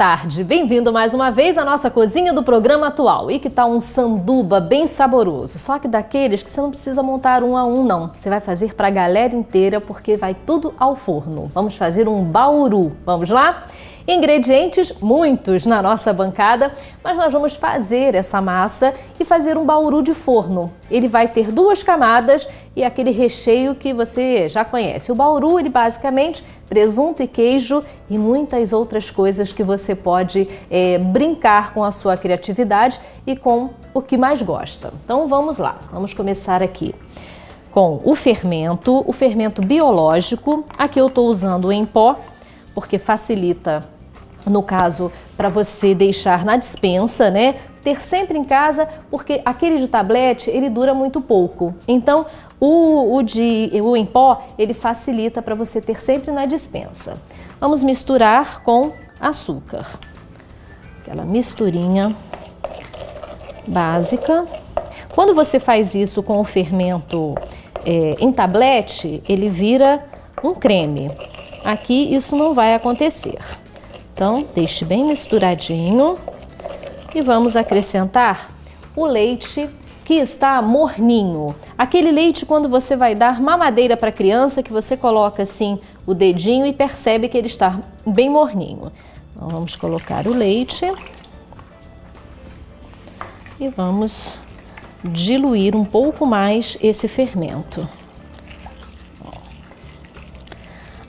tarde, bem-vindo mais uma vez à nossa cozinha do programa atual. E que tal um sanduba bem saboroso? Só que daqueles que você não precisa montar um a um não, você vai fazer para a galera inteira porque vai tudo ao forno. Vamos fazer um bauru, vamos lá? Ingredientes muitos na nossa bancada, mas nós vamos fazer essa massa e fazer um bauru de forno. Ele vai ter 2 camadas e aquele recheio que você já conhece. O bauru, ele basicamente presunto e queijo e muitas outras coisas que você pode brincar com a sua criatividade e com o que mais gosta. Então vamos lá, vamos começar aqui com o fermento biológico. Aqui eu estou usando em pó, porque facilita, no caso, para você deixar na despensa, né? Ter sempre em casa, porque aquele de tablete, ele dura muito pouco. Então, o em pó, ele facilita para você ter sempre na despensa. Vamos misturar com açúcar. Aquela misturinha básica. Quando você faz isso com o fermento em tablete, ele vira um creme. Aqui isso não vai acontecer. Então, deixe bem misturadinho e vamos acrescentar o leite que está morninho. Aquele leite quando você vai dar mamadeira para a criança, que você coloca assim o dedinho e percebe que ele está bem morninho. Então, vamos colocar o leite e vamos diluir um pouco mais esse fermento.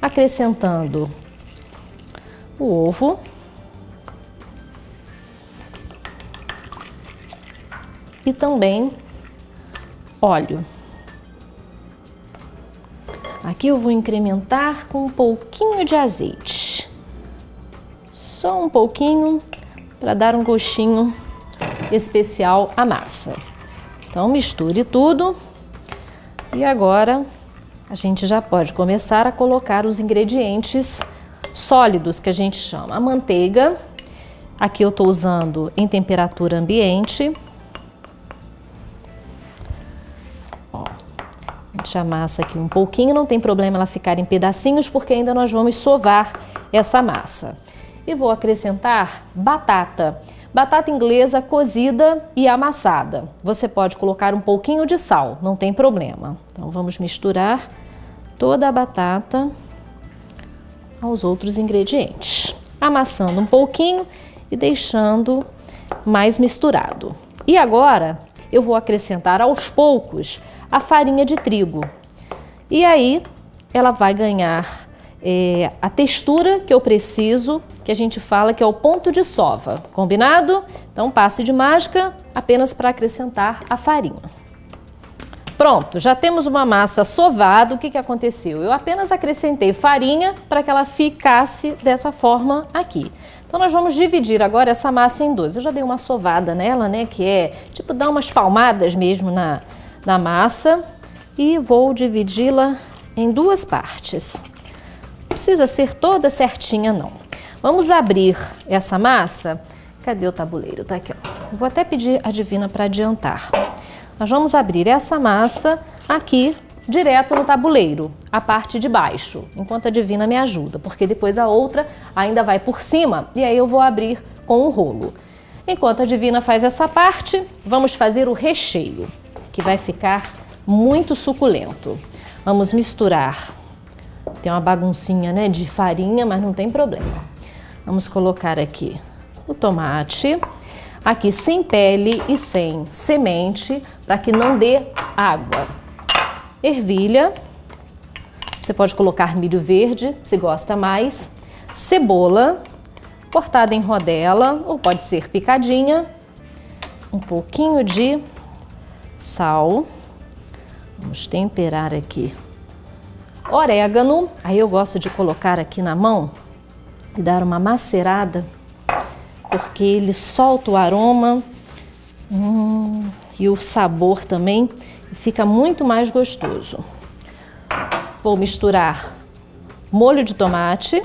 Acrescentando o ovo, e também óleo. Aqui eu vou incrementar com um pouquinho de azeite, só um pouquinho para dar um gostinho especial à massa. Então misture tudo e agora a gente já pode começar a colocar os ingredientes sólidos que a gente chama. A manteiga, aqui eu estou usando em temperatura ambiente. Ó, a gente amassa aqui um pouquinho, não tem problema ela ficar em pedacinhos, porque ainda nós vamos sovar essa massa. E vou acrescentar batata. Batata inglesa cozida e amassada. Você pode colocar um pouquinho de sal, não tem problema. Então vamos misturar toda a batata aos outros ingredientes, amassando um pouquinho e deixando mais misturado. E agora eu vou acrescentar aos poucos a farinha de trigo. E aí ela vai ganhar a textura que eu preciso, que a gente fala que é o ponto de sova, combinado? Então passe de mágica apenas para acrescentar a farinha. Pronto, já temos uma massa sovada. O que aconteceu? Eu apenas acrescentei farinha para que ela ficasse dessa forma aqui. Então nós vamos dividir agora essa massa em 2. Eu já dei uma sovada nela, né? Que é tipo dar umas palmadas mesmo na massa. E vou dividi-la em 2 partes. Não precisa ser toda certinha, não. Vamos abrir essa massa. Cadê o tabuleiro? Tá aqui, ó. Vou até pedir a Divina para adiantar. Nós vamos abrir essa massa aqui, direto no tabuleiro, a parte de baixo, enquanto a Divina me ajuda, porque depois a outra ainda vai por cima e aí eu vou abrir com o rolo. Enquanto a Divina faz essa parte, vamos fazer o recheio, que vai ficar muito suculento. Vamos misturar. Tem uma baguncinha, né, de farinha, mas não tem problema. Vamos colocar aqui o tomate. Aqui sem pele e sem semente, para que não dê água. Ervilha, você pode colocar milho verde, se gosta mais. Cebola, cortada em rodela, ou pode ser picadinha. Um pouquinho de sal. Vamos temperar aqui. Orégano, aí eu gosto de colocar aqui na mão e dar uma macerada, porque ele solta o aroma e o sabor também, fica muito mais gostoso. Vou misturar molho de tomate.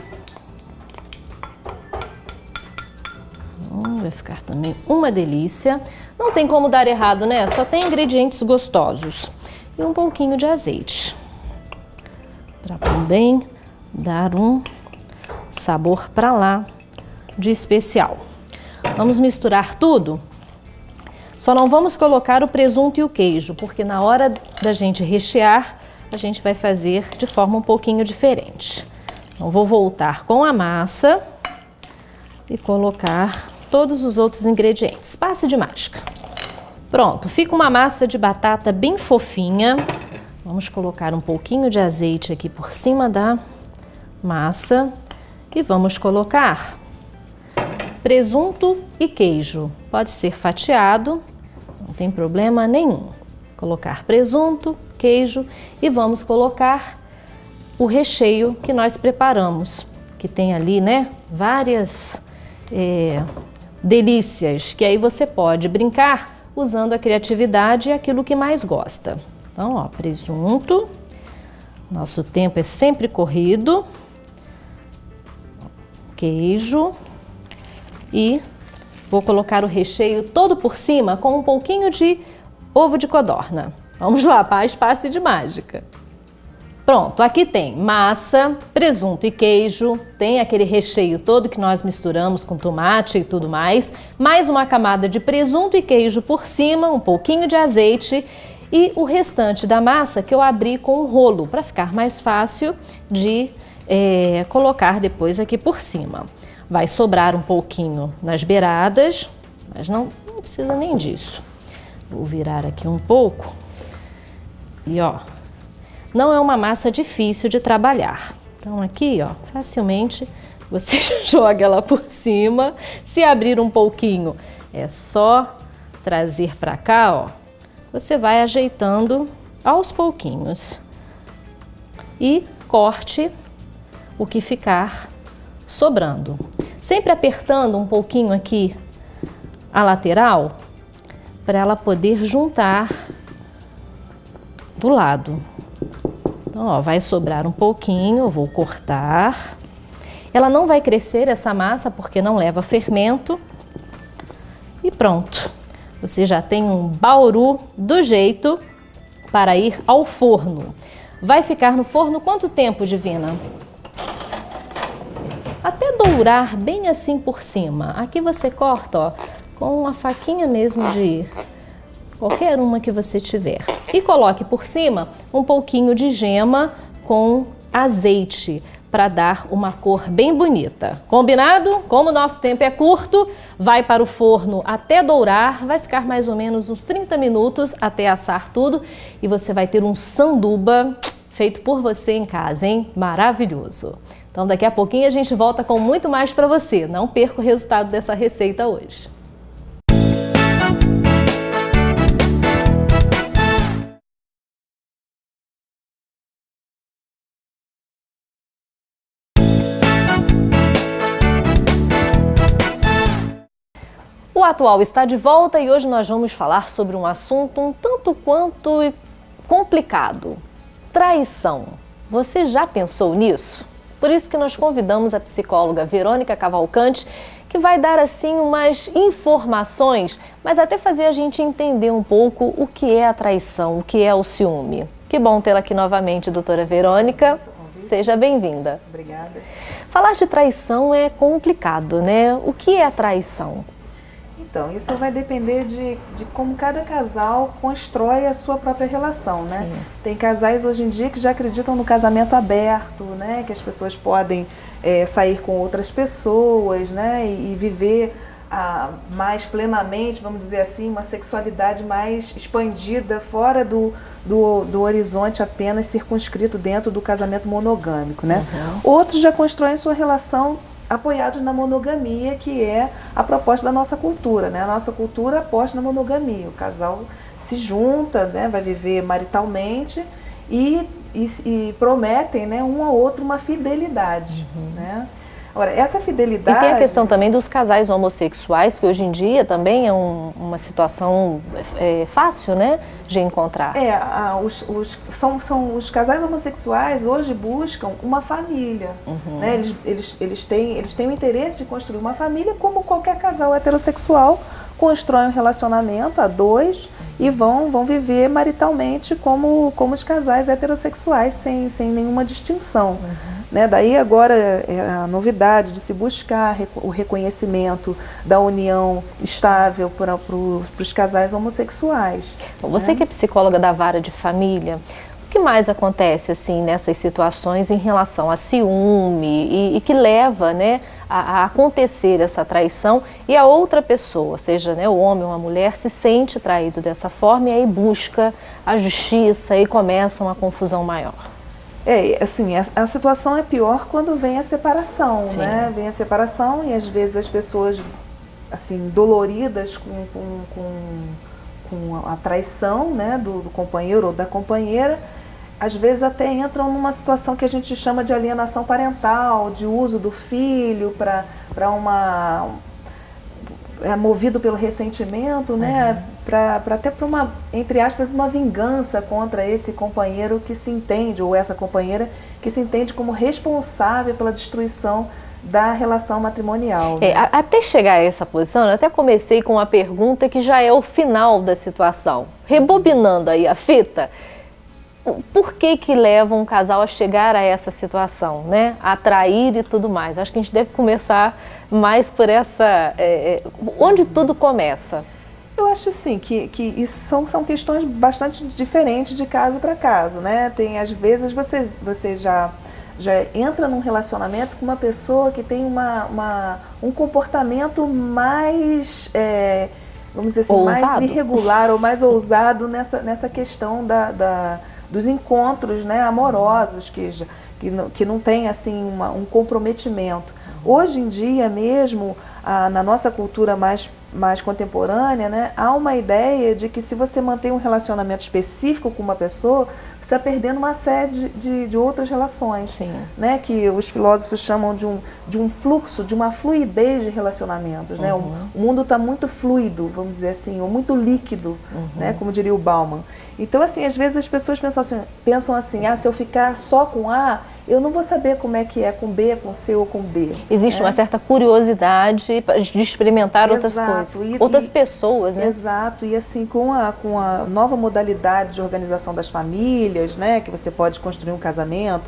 Vai ficar também uma delícia. Não tem como dar errado, né? Só tem ingredientes gostosos. E um pouquinho de azeite, para também dar um sabor para lá de especial. Vamos misturar tudo. Só não vamos colocar o presunto e o queijo, porque na hora da gente rechear, a gente vai fazer de forma um pouquinho diferente. Então, vou voltar com a massa e colocar todos os outros ingredientes. Passe de mágica. Pronto, fica uma massa de batata bem fofinha. Vamos colocar um pouquinho de azeite aqui por cima da massa e vamos colocar presunto e queijo. Pode ser fatiado, não tem problema nenhum. Colocar presunto, queijo e vamos colocar o recheio que nós preparamos, que tem ali, né, várias delícias, que aí você pode brincar usando a criatividade e aquilo que mais gosta. Então, ó, presunto, nosso tempo é sempre corrido, queijo e vou colocar o recheio todo por cima com um pouquinho de ovo de codorna. Vamos lá, passe de mágica. Pronto, aqui tem massa, presunto e queijo, tem aquele recheio todo que nós misturamos com tomate e tudo mais, mais uma camada de presunto e queijo por cima, um pouquinho de azeite e o restante da massa que eu abri com um rolo para ficar mais fácil de colocar depois aqui por cima. Vai sobrar um pouquinho nas beiradas, mas não precisa nem disso. Vou virar aqui um pouco e ó, não é uma massa difícil de trabalhar. Então aqui, ó, facilmente você joga ela por cima. Se abrir um pouquinho, é só trazer para cá, ó. Você vai ajeitando aos pouquinhos e corte o que ficar sobrando. Sempre apertando um pouquinho aqui a lateral para ela poder juntar do lado. Então, ó, vai sobrar um pouquinho, eu vou cortar. Ela não vai crescer essa massa porque não leva fermento. E pronto. Você já tem um bauru do jeito para ir ao forno. Vai ficar no forno quanto tempo, Divina? Até dourar bem assim por cima. Aqui você corta, ó, com uma faquinha mesmo de qualquer uma que você tiver. E coloque por cima um pouquinho de gema com azeite para dar uma cor bem bonita. Combinado? Como o nosso tempo é curto, vai para o forno até dourar, vai ficar mais ou menos uns 30 minutos até assar tudo e você vai ter um sanduba feito por você em casa, hein? Maravilhoso! Então daqui a pouquinho a gente volta com muito mais para você. Não perca o resultado dessa receita hoje. O Atual está de volta e hoje nós vamos falar sobre um assunto um tanto quanto complicado: traição. Você já pensou nisso? Por isso que nós convidamos a psicóloga Verônica Cavalcante, que vai dar assim umas informações, mas até fazer a gente entender um pouco o que é a traição, o que é o ciúme. Que bom tê-la aqui novamente, doutora Verônica. Seja bem-vinda. Obrigada. Falar de traição é complicado, né? O que é a traição? Então, isso vai depender de como cada casal constrói a sua própria relação, né? Sim. Tem casais hoje em dia que já acreditam no casamento aberto, né? Que as pessoas podem sair com outras pessoas, né? E viver mais plenamente, vamos dizer assim, uma sexualidade mais expandida, fora do horizonte apenas circunscrito dentro do casamento monogâmico, né? Uhum. Outros já constroem sua relação apoiados na monogamia, que é a proposta da nossa cultura, né? A nossa cultura aposta na monogamia. O casal se junta, né? Vai viver maritalmente e prometem, né, um ao outro uma fidelidade, né? Agora, essa fidelidade... E tem a questão também dos casais homossexuais, que hoje em dia também é uma situação fácil, né, de encontrar. Os casais homossexuais hoje buscam uma família, né? Eles têm o interesse de construir uma família, como qualquer casal heterossexual constrói um relacionamento a dois e vão viver maritalmente como os casais heterossexuais, sem nenhuma distinção. né? Daí agora é a novidade de se buscar o reconhecimento da união estável para os casais homossexuais. Você, né, que é psicóloga da vara de família, o que mais acontece assim nessas situações em relação a ciúme e que leva, né, a acontecer essa traição e a outra pessoa, seja, né, o homem ou a mulher, se sente traído dessa forma e aí busca a justiça e começa uma confusão maior? Assim, a situação é pior quando vem a separação, Sim, né? Vem a separação e às vezes as pessoas, assim, doloridas com a traição, né, do companheiro ou da companheira, às vezes até entram numa situação que a gente chama de alienação parental, de uso do filho para movido pelo ressentimento, né, até para uma, entre aspas, uma vingança contra esse companheiro que se entende, ou essa companheira que se entende como responsável pela destruição da relação matrimonial. Né? Até chegar a essa posição, eu até comecei com uma pergunta que já é o final da situação. Rebobinando aí a fita, por que leva um casal a chegar a essa situação, né? A trair e tudo mais? Acho que a gente deve começar mais por essa... onde tudo começa. Eu acho assim que isso são questões bastante diferentes de caso para caso, né? Tem, às vezes você já entra num relacionamento com uma pessoa que tem um comportamento mais, vamos dizer assim, ousado, mais irregular ou mais ousado nessa questão dos encontros, né, amorosos, que não tem assim um comprometimento. Hoje em dia mesmo, na nossa cultura mais contemporânea, né, há uma ideia de que se você mantém um relacionamento específico com uma pessoa, você está perdendo uma série de outras relações, né, que os filósofos chamam de um fluxo, de uma fluidez de relacionamentos. Né? O mundo está muito fluido, vamos dizer assim, ou muito líquido, né, como diria o Bauman. Então, assim, às vezes as pessoas pensam assim, se eu ficar só com A, eu não vou saber como é que é com B, com C ou com D. Existe uma certa curiosidade de experimentar outras coisas, outras pessoas, né? Exato, e assim, com a nova modalidade de organização das famílias, né, que você pode construir um casamento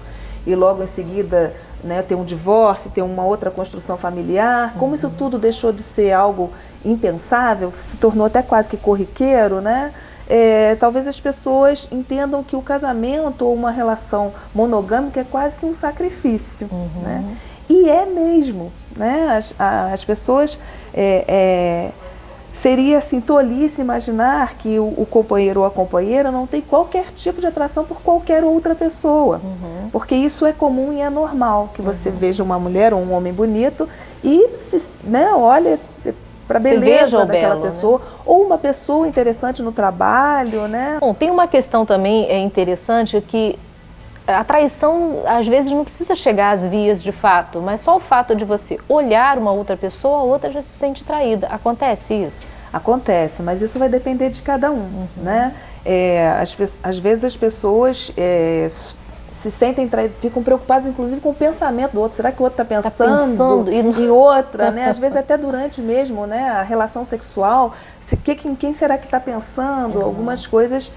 e logo em seguida, né, ter um divórcio, ter uma outra construção familiar, como isso tudo deixou de ser algo impensável, se tornou até quase que corriqueiro, né? Talvez as pessoas entendam que o casamento ou uma relação monogâmica é quase que um sacrifício, né? E é mesmo, né? As pessoas, seria assim, tolice imaginar que o companheiro ou a companheira não tem qualquer tipo de atração por qualquer outra pessoa, porque isso é comum e é normal, que você veja uma mulher ou um homem bonito e, né, olha para a beleza daquela pessoa, né? Ou uma pessoa interessante no trabalho, né? Bom, tem uma questão também interessante que a traição às vezes não precisa chegar às vias de fato, mas só o fato de você olhar uma outra pessoa, a outra já se sente traída. Acontece isso? Acontece, mas isso vai depender de cada um, né? Às vezes as pessoas se sentem traídas, ficam preocupadas inclusive com o pensamento do outro. Será que o outro está pensando em outra, né? Às vezes até durante mesmo, né, a relação sexual, quem será que está pensando? Algumas coisas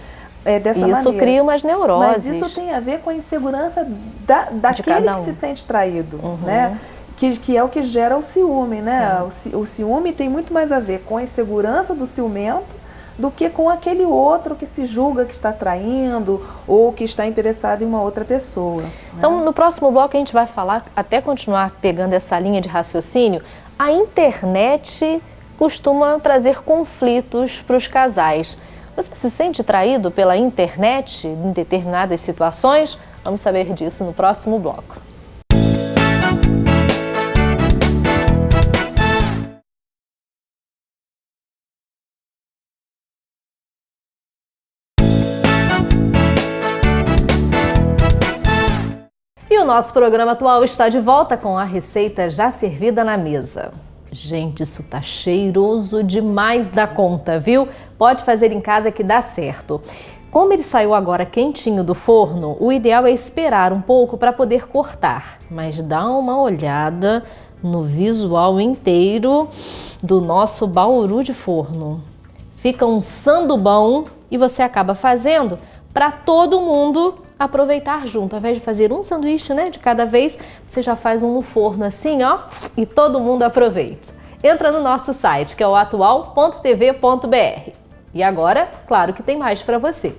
dessa maneira. Isso cria umas neuroses. Mas isso tem a ver com a insegurança daquele que se sente traído, né? Que é o que gera o ciúme, né? O ciúme tem muito mais a ver com a insegurança do ciumento do que com aquele outro que se julga que está traindo ou que está interessado em uma outra pessoa. Então, no próximo bloco a gente vai falar, até continuar pegando essa linha de raciocínio, a internet costuma trazer conflitos para os casais. Você se sente traído pela internet em determinadas situações? Vamos saber disso no próximo bloco. E o nosso programa atual está de volta com a receita já servida na mesa. Gente, isso tá cheiroso demais da conta, viu? Pode fazer em casa que dá certo. Como ele saiu agora quentinho do forno, o ideal é esperar um pouco para poder cortar. Mas dá uma olhada no visual inteiro do nosso bauru de forno. Fica um sandubão e você acaba fazendo para todo mundo aproveitar junto. Ao invés de fazer um sanduíche, né, de cada vez, você já faz um no forno assim, ó, e todo mundo aproveita. Entra no nosso site, que é o atual.tv.br. E agora, claro que tem mais para você.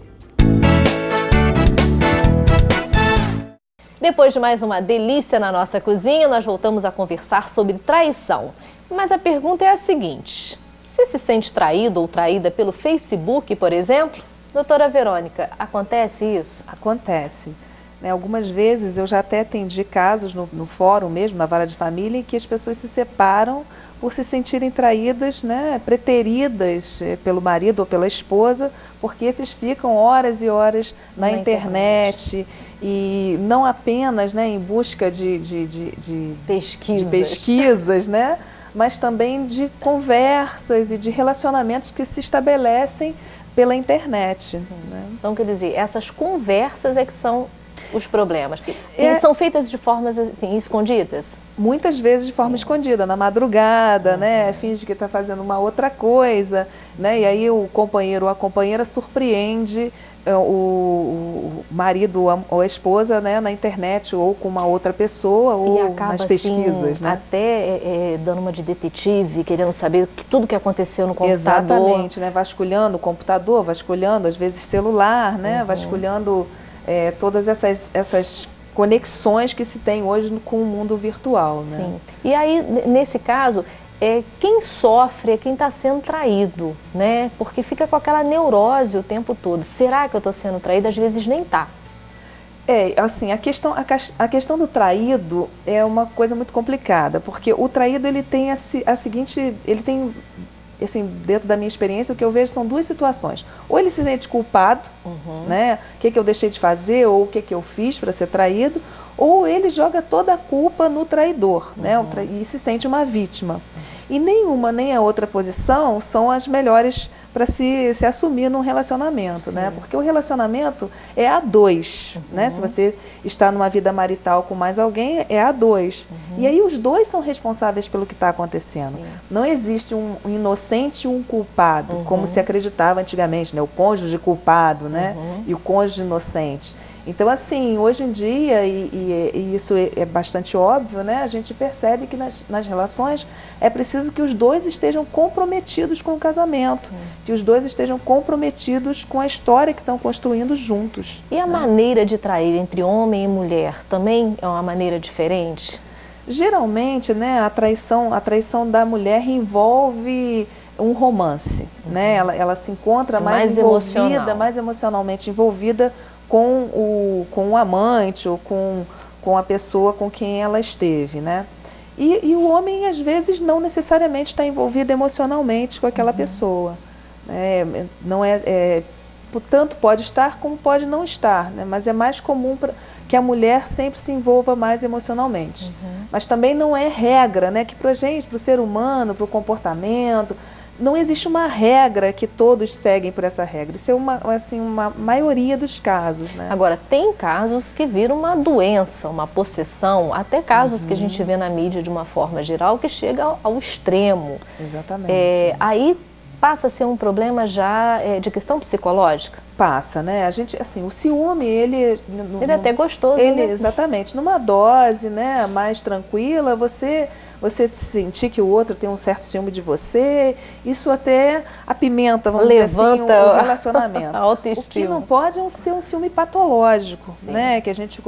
Depois de mais uma delícia na nossa cozinha, nós voltamos a conversar sobre traição. Mas a pergunta é a seguinte: você se sente traído ou traída pelo Facebook, por exemplo? Doutora Verônica, acontece isso? Acontece. Né, algumas vezes eu já até atendi casos no fórum mesmo, na vara de família, em que as pessoas se separam por se sentirem traídas, né, preteridas pelo marido ou pela esposa, porque esses ficam horas e horas na internet. E não apenas, né, em busca de pesquisas, né, mas também de conversas e de relacionamentos que se estabelecem pela internet. Né? Então, quer dizer, essas conversas é que são os problemas. E são feitas de formas assim, escondidas? Muitas vezes de forma escondida, na madrugada, né? Finge que está fazendo uma outra coisa, né? E aí o companheiro ou a companheira surpreende o marido ou a esposa, né, na internet ou com uma outra pessoa ou acaba, nas pesquisas, assim, né? Até dando uma de detetive, querendo saber tudo que aconteceu no computador. Exatamente, né? Vasculhando o computador, vasculhando às vezes celular, né? Vasculhando todas essas conexões que se tem hoje com o mundo virtual, né? Sim. E aí, nesse caso, quem sofre é quem está sendo traído, né? Porque fica com aquela neurose o tempo todo. Será que eu estou sendo traída? Às vezes nem tá. Assim, a questão do traído é uma coisa muito complicada, porque o traído ele tem ele tem, assim, dentro da minha experiência, o que eu vejo são duas situações. Ou ele se sente culpado, né? O que eu deixei de fazer ou o que eu fiz para ser traído, ou ele joga toda a culpa no traidor, né? E se sente uma vítima. E nenhuma nem a outra posição são as melhores para se assumir num relacionamento, né? Porque o relacionamento é a dois, né? Se você está numa vida marital com mais alguém, é a dois. E aí os dois são responsáveis pelo que está acontecendo. Não existe um inocente e um culpado, como se acreditava antigamente, né? O cônjuge culpado, né? E o cônjuge inocente. Então, assim, hoje em dia, e isso é bastante óbvio, né? A gente percebe que nas relações é preciso que os dois estejam comprometidos com o casamento, que os dois estejam comprometidos com a história que estão construindo juntos. E a maneira de trair entre homem e mulher também é uma maneira diferente? Geralmente, né, a traição da mulher envolve um romance, né? Ela se encontra mais envolvida, mais emocionalmente envolvida com o amante ou com a pessoa com quem ela esteve, né? E o homem, às vezes, não necessariamente está envolvido emocionalmente com aquela pessoa. Tanto pode estar como pode não estar, né? Mas é mais comum que a mulher sempre se envolva mais emocionalmente. Mas também não é regra, né? Que para a gente, para o ser humano, para o comportamento, não existe uma regra que todos seguem por essa regra. Isso é uma maioria dos casos, né? Agora, tem casos que viram uma doença, uma possessão, até casos que a gente vê na mídia de uma forma geral que chega ao extremo. Exatamente. Aí passa a ser um problema já de questão psicológica? Passa, né? A gente, assim, o ciúme, ele é até gostoso, né? Exatamente. Numa dose, né, mais tranquila, você sentir que o outro tem um certo ciúme de você, isso até apimenta, vamos dizer assim, o relacionamento. A autoestima. O que não pode ser um ciúme patológico, né? Que a gente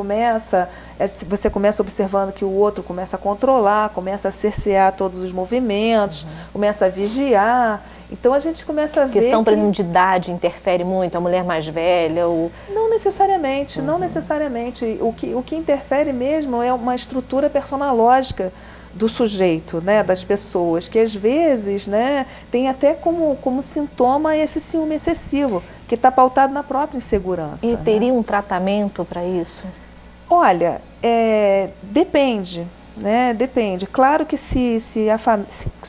você começa observando que o outro começa a controlar, começa a cercear todos os movimentos, começa a vigiar. Então a gente começa a ver questão, por exemplo, de idade interfere muito, a mulher mais velha? Não necessariamente, não necessariamente. O que interfere mesmo é uma estrutura personológica do sujeito, né, das pessoas, que às vezes, né, tem até como sintoma esse ciúme excessivo, que está pautado na própria insegurança. E teria um tratamento para isso? Olha, depende. Né? Depende. Claro que se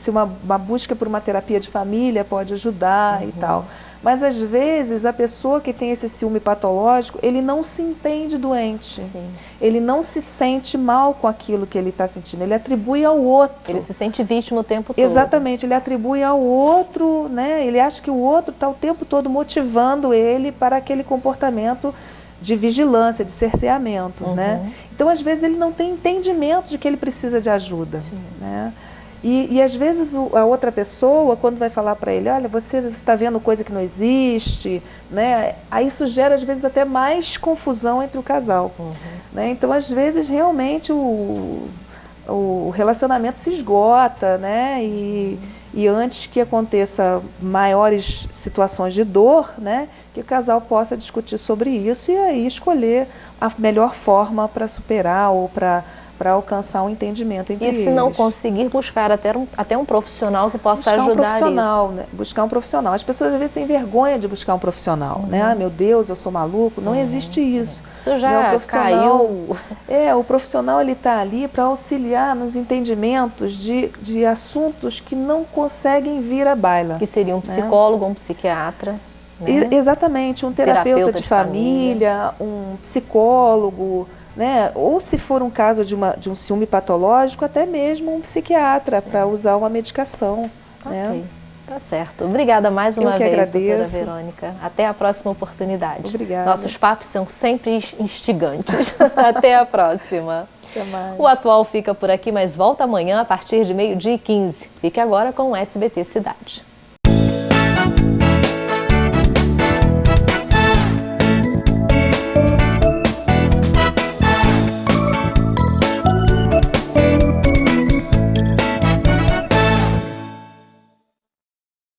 uma busca por uma terapia de família pode ajudar e tal. Mas às vezes a pessoa que tem esse ciúme patológico, ele não se entende doente. Sim. Ele não se sente mal com aquilo que ele está sentindo. Ele atribui ao outro. Ele se sente vítima o tempo todo. Exatamente. Ele atribui ao outro, né? Ele acha que o outro está o tempo todo motivando ele para aquele comportamento de vigilância, de cerceamento, né? Então, às vezes, ele não tem entendimento de que ele precisa de ajuda, né? E às vezes a outra pessoa, quando vai falar para ele, olha, você está vendo coisa que não existe, né? Aí isso gera, às vezes, até mais confusão entre o casal. Né? Então, às vezes, realmente o relacionamento se esgota, né? E antes que aconteça maiores situações de dor, né? Que o casal possa discutir sobre isso e aí escolher a melhor forma para superar ou para alcançar um entendimento entre eles. E se não conseguir, buscar até um profissional que possa ajudar um profissional, isso. Né? Buscar um profissional. As pessoas às vezes têm vergonha de buscar um profissional, né? Ah, meu Deus, eu sou maluco. Não existe isso. Isso já caiu. O profissional ele está ali para auxiliar nos entendimentos de assuntos que não conseguem vir à baila. Que seria um psicólogo, um psiquiatra. Né? Exatamente, um terapeuta de família, um psicólogo, né? Ou se for um caso de um ciúme patológico, até mesmo um psiquiatra para usar uma medicação. Né? Tá certo. Obrigada mais uma vez, agradeço. doutora Verônica. Até a próxima oportunidade. Obrigada. Nossos papos são sempre instigantes. Até a próxima. Até mais. O Atual fica por aqui, mas volta amanhã a partir de 12h15. Fique agora com o SBT Cidade.